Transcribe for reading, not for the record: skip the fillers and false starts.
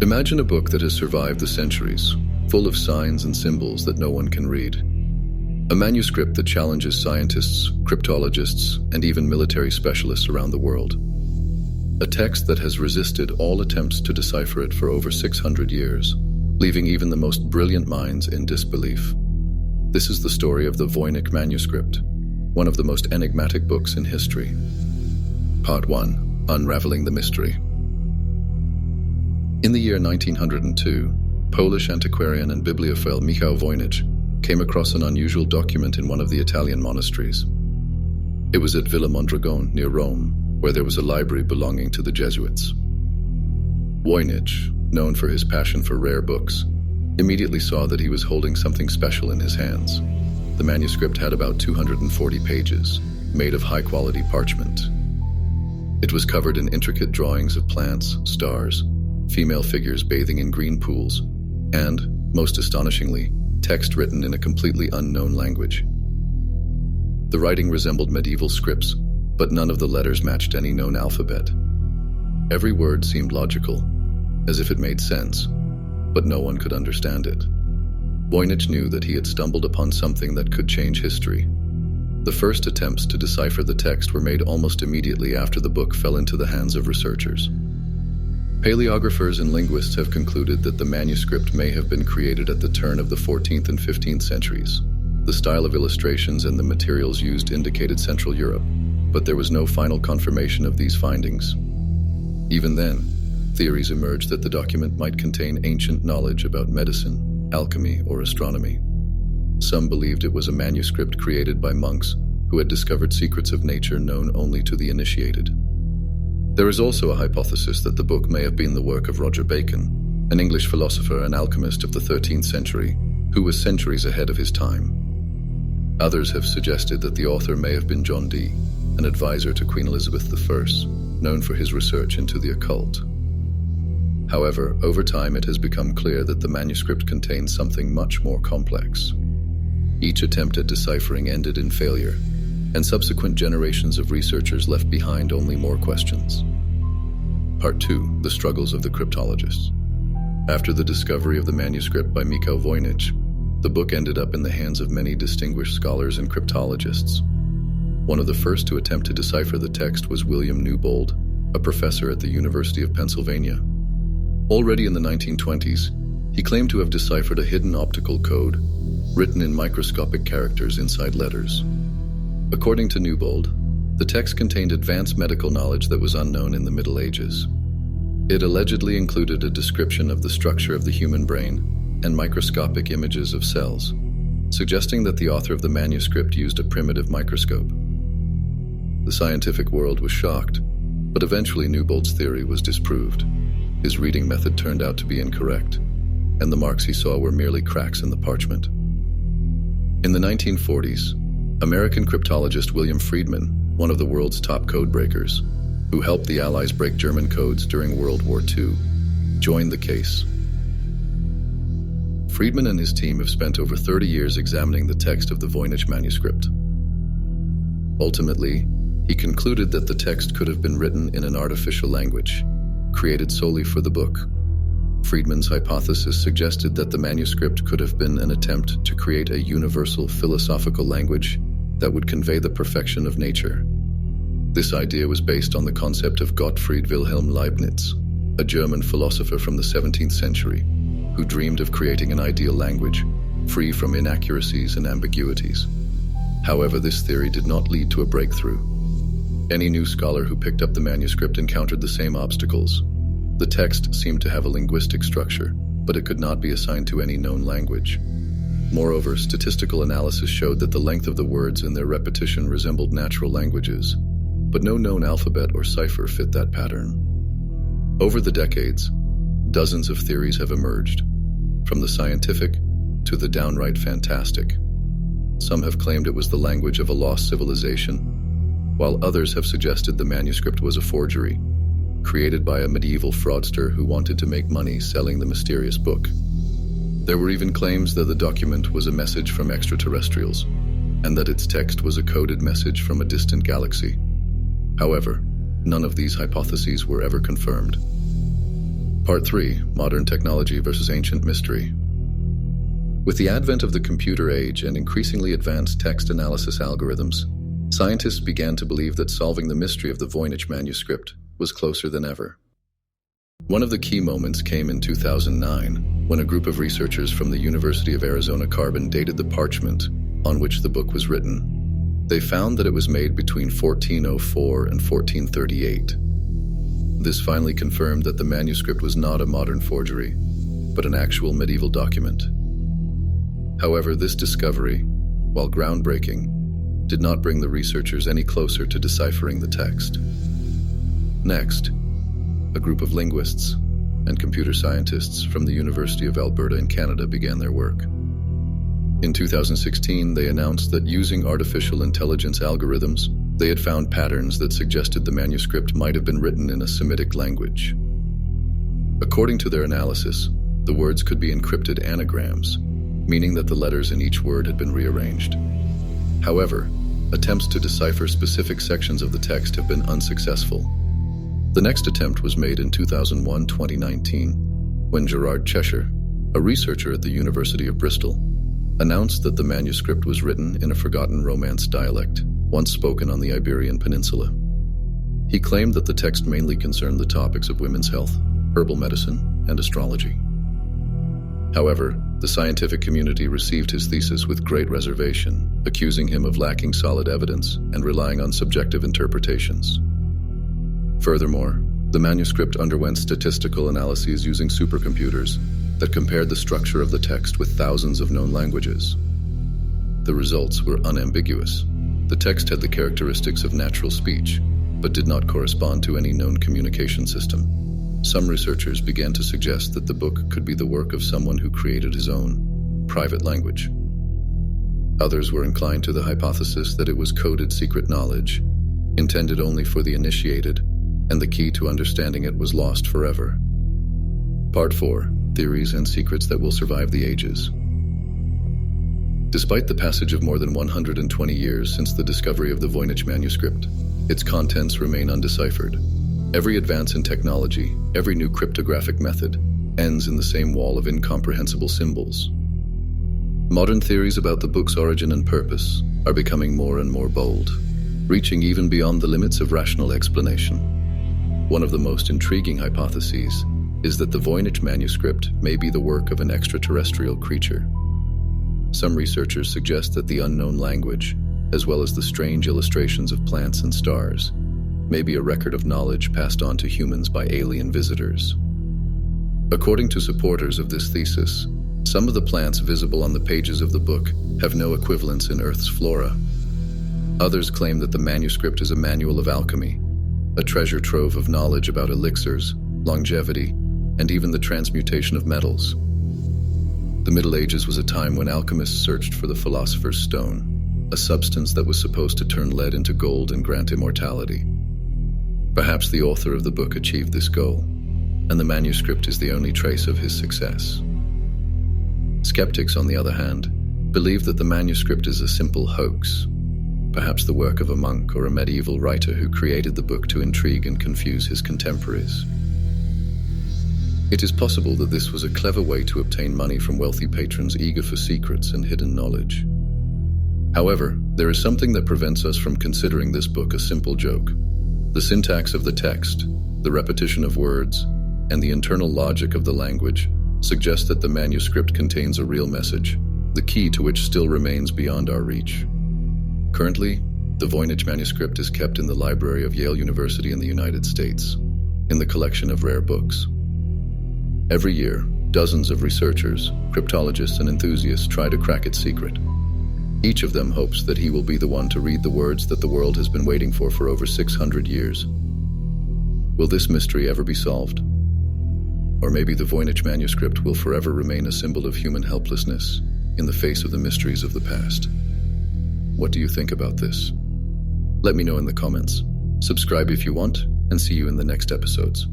Imagine a book that has survived the centuries, full of signs and symbols that no one can read. A manuscript that challenges scientists, cryptologists, and even military specialists around the world. A text that has resisted all attempts to decipher it for over 600 years, leaving even the most brilliant minds in disbelief. This is the story of the Voynich Manuscript, one of the most enigmatic books in history. Part 1. Unraveling the Mystery. In the year 1902, Polish antiquarian and bibliophile Michał Voynich came across an unusual document in one of the Italian monasteries. It was at Villa Mondragone, near Rome, where there was a library belonging to the Jesuits. Voynich, known for his passion for rare books, immediately saw that he was holding something special in his hands. The manuscript had about 240 pages, made of high-quality parchment. It was covered in intricate drawings of plants, stars, female figures bathing in green pools, and, most astonishingly, text written in a completely unknown language. The writing resembled medieval scripts, but none of the letters matched any known alphabet. Every word seemed logical, as if it made sense, but no one could understand it. Voynich knew that he had stumbled upon something that could change history. The first attempts to decipher the text were made almost immediately after the book fell into the hands of researchers. Paleographers and linguists have concluded that the manuscript may have been created at the turn of the 14th and 15th centuries. The style of illustrations and the materials used indicated Central Europe, but there was no final confirmation of these findings. Even then, theories emerged that the document might contain ancient knowledge about medicine, alchemy, or astronomy. Some believed it was a manuscript created by monks who had discovered secrets of nature known only to the initiated. There is also a hypothesis that the book may have been the work of Roger Bacon, an English philosopher and alchemist of the 13th century, who was centuries ahead of his time. Others have suggested that the author may have been John Dee, an advisor to Queen Elizabeth I, known for his research into the occult. However, over time it has become clear that the manuscript contains something much more complex. Each attempt at deciphering ended in failure, and subsequent generations of researchers left behind only more questions. Part 2. The Struggles of the Cryptologists. After the discovery of the manuscript by Michał Voynich, the book ended up in the hands of many distinguished scholars and cryptologists. One of the first to attempt to decipher the text was William Newbold, a professor at the University of Pennsylvania. Already in the 1920s, he claimed to have deciphered a hidden optical code written in microscopic characters inside letters. According to Newbold, the text contained advanced medical knowledge that was unknown in the Middle Ages. It allegedly included a description of the structure of the human brain and microscopic images of cells, suggesting that the author of the manuscript used a primitive microscope. The scientific world was shocked, but eventually Newbold's theory was disproved. His reading method turned out to be incorrect, and the marks he saw were merely cracks in the parchment. In the 1940s, American cryptologist William Friedman, one of the world's top code breakers, who helped the Allies break German codes during World War II, joined the case. Friedman and his team have spent over 30 years examining the text of the Voynich Manuscript. Ultimately, he concluded that the text could have been written in an artificial language, created solely for the book. Friedman's hypothesis suggested that the manuscript could have been an attempt to create a universal philosophical language that would convey the perfection of nature. This idea was based on the concept of Gottfried Wilhelm Leibniz, a German philosopher from the 17th century, who dreamed of creating an ideal language, free from inaccuracies and ambiguities. However, this theory did not lead to a breakthrough. Any new scholar who picked up the manuscript encountered the same obstacles. The text seemed to have a linguistic structure, but it could not be assigned to any known language. Moreover, statistical analysis showed that the length of the words and their repetition resembled natural languages, but no known alphabet or cipher fit that pattern. Over the decades, dozens of theories have emerged, from the scientific to the downright fantastic. Some have claimed it was the language of a lost civilization, while others have suggested the manuscript was a forgery, created by a medieval fraudster who wanted to make money selling the mysterious book. There were even claims that the document was a message from extraterrestrials, and that its text was a coded message from a distant galaxy. However, none of these hypotheses were ever confirmed. Part 3, Modern Technology versus Ancient Mystery. With the advent of the computer age and increasingly advanced text analysis algorithms, scientists began to believe that solving the mystery of the Voynich Manuscript was closer than ever. One of the key moments came in 2009, when a group of researchers from the University of Arizona carbon dated the parchment on which the book was written. They found that it was made between 1404 and 1438. This finally confirmed that the manuscript was not a modern forgery, but an actual medieval document. However, this discovery, while groundbreaking, did not bring the researchers any closer to deciphering the text. Next, a group of linguists and computer scientists from the University of Alberta in Canada began their work. In 2016, they announced that using artificial intelligence algorithms, they had found patterns that suggested the manuscript might have been written in a Semitic language. According to their analysis, the words could be encrypted anagrams, meaning that the letters in each word had been rearranged. However, attempts to decipher specific sections of the text have been unsuccessful. The next attempt was made in 2019, when Gerard Cheshire, a researcher at the University of Bristol, announced that the manuscript was written in a forgotten Romance dialect, once spoken on the Iberian Peninsula. He claimed that the text mainly concerned the topics of women's health, herbal medicine, and astrology. However, the scientific community received his thesis with great reservation, accusing him of lacking solid evidence and relying on subjective interpretations. Furthermore, the manuscript underwent statistical analyses using supercomputers that compared the structure of the text with thousands of known languages. The results were unambiguous. The text had the characteristics of natural speech, but did not correspond to any known communication system. Some researchers began to suggest that the book could be the work of someone who created his own private language. Others were inclined to the hypothesis that it was coded secret knowledge, intended only for the initiated, and the key to understanding it was lost forever. Part 4, Theories and Secrets That Will Survive the Ages. Despite the passage of more than 120 years since the discovery of the Voynich Manuscript, its contents remain undeciphered. Every advance in technology, every new cryptographic method, ends in the same wall of incomprehensible symbols. Modern theories about the book's origin and purpose are becoming more and more bold, reaching even beyond the limits of rational explanation. One of the most intriguing hypotheses is that the Voynich Manuscript may be the work of an extraterrestrial creature. Some researchers suggest that the unknown language, as well as the strange illustrations of plants and stars, may be a record of knowledge passed on to humans by alien visitors. According to supporters of this thesis, some of the plants visible on the pages of the book have no equivalents in Earth's flora. Others claim that the manuscript is a manual of alchemy, a treasure trove of knowledge about elixirs, longevity, and even the transmutation of metals. The Middle Ages was a time when alchemists searched for the philosopher's stone, a substance that was supposed to turn lead into gold and grant immortality. Perhaps the author of the book achieved this goal, and the manuscript is the only trace of his success. Skeptics, on the other hand, believe that the manuscript is a simple hoax, perhaps the work of a monk or a medieval writer who created the book to intrigue and confuse his contemporaries. It is possible that this was a clever way to obtain money from wealthy patrons eager for secrets and hidden knowledge. However, there is something that prevents us from considering this book a simple joke. The syntax of the text, the repetition of words, and the internal logic of the language suggest that the manuscript contains a real message, the key to which still remains beyond our reach. Currently, the Voynich Manuscript is kept in the library of Yale University in the United States, in the collection of rare books. Every year, dozens of researchers, cryptologists, and enthusiasts try to crack its secret. Each of them hopes that he will be the one to read the words that the world has been waiting for over 600 years. Will this mystery ever be solved? Or maybe the Voynich Manuscript will forever remain a symbol of human helplessness in the face of the mysteries of the past. What do you think about this? Let me know in the comments. Subscribe if you want, and see you in the next episodes.